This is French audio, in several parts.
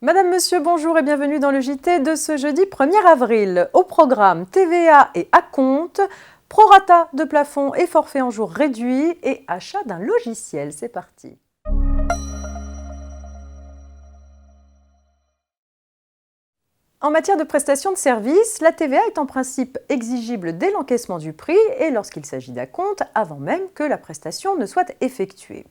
Madame, Monsieur, bonjour et bienvenue dans le JT de ce jeudi 1er avril. Au programme TVA et acompte, prorata de plafond et forfait en jours réduits et achat d'un logiciel. C'est parti. En matière de prestation de services, la TVA est en principe exigible dès l'encaissement du prix et lorsqu'il s'agit d'acompte, avant même que la prestation ne soit effectuée.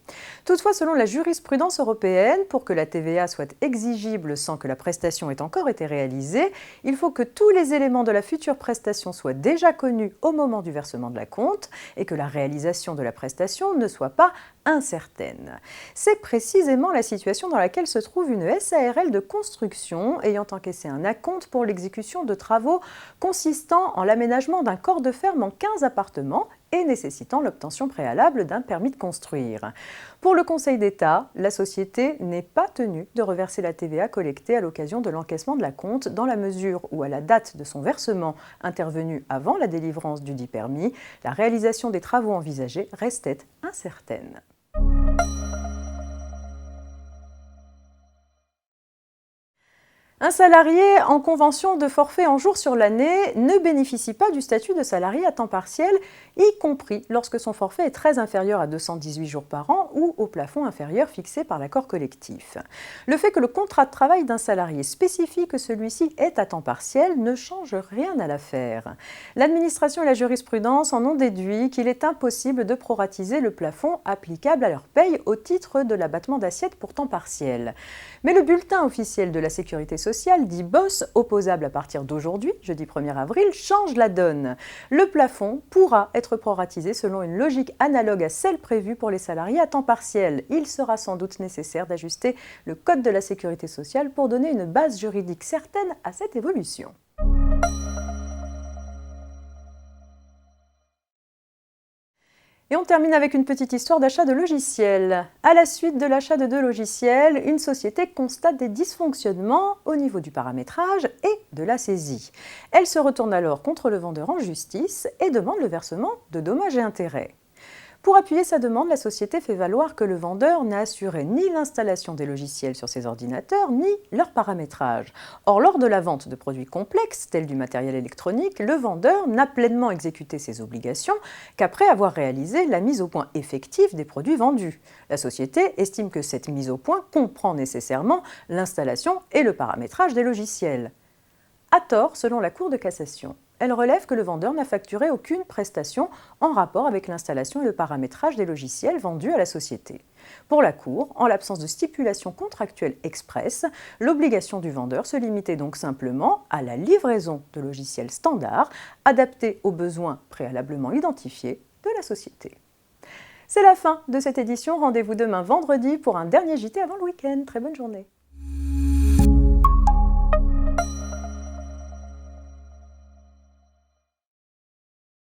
Toutefois, selon la jurisprudence européenne, pour que la TVA soit exigible sans que la prestation ait encore été réalisée, il faut que tous les éléments de la future prestation soient déjà connus au moment du versement de l'acompte et que la réalisation de la prestation ne soit pas incertaine. C'est précisément la situation dans laquelle se trouve une SARL de construction ayant encaissé un acompte pour l'exécution de travaux consistant en l'aménagement d'un corps de ferme en 15 appartements et nécessitant l'obtention préalable d'un permis de construire. Pour le Conseil d'État, la société n'est pas tenue de reverser la TVA collectée à l'occasion de l'encaissement de l'acompte dans la mesure où, à la date de son versement intervenu avant la délivrance du dit permis, la réalisation des travaux envisagés restait incertaine. Un salarié en convention de forfait en jours sur l'année ne bénéficie pas du statut de salarié à temps partiel, y compris lorsque son forfait est très inférieur à 218 jours par an ou au plafond inférieur fixé par l'accord collectif. Le fait que le contrat de travail d'un salarié spécifie que celui-ci est à temps partiel ne change rien à l'affaire. L'administration et la jurisprudence en ont déduit qu'il est impossible de proratiser le plafond applicable à leur paye au titre de l'abattement d'assiette pour temps partiel. Mais le bulletin officiel de la Sécurité sociale, dit BOSS, opposable à partir d'aujourd'hui, jeudi 1er avril, change la donne. Le plafond pourra être proratisé selon une logique analogue à celle prévue pour les salariés à temps partiel. Il sera sans doute nécessaire d'ajuster le Code de la Sécurité sociale pour donner une base juridique certaine à cette évolution. Et on termine avec une petite histoire d'achat de logiciels. À la suite de l'achat de 2 logiciels, une société constate des dysfonctionnements au niveau du paramétrage et de la saisie. Elle se retourne alors contre le vendeur en justice et demande le versement de dommages et intérêts. Pour appuyer sa demande, la société fait valoir que le vendeur n'a assuré ni l'installation des logiciels sur ses ordinateurs, ni leur paramétrage. Or, lors de la vente de produits complexes, tels du matériel électronique, le vendeur n'a pleinement exécuté ses obligations qu'après avoir réalisé la mise au point effective des produits vendus. La société estime que cette mise au point comprend nécessairement l'installation et le paramétrage des logiciels. À tort, selon la Cour de cassation. Elle relève que le vendeur n'a facturé aucune prestation en rapport avec l'installation et le paramétrage des logiciels vendus à la société. Pour la Cour, en l'absence de stipulation contractuelle expresse, l'obligation du vendeur se limitait donc simplement à la livraison de logiciels standards adaptés aux besoins préalablement identifiés de la société. C'est la fin de cette édition. Rendez-vous demain vendredi pour un dernier JT avant le week-end. Très bonne journée.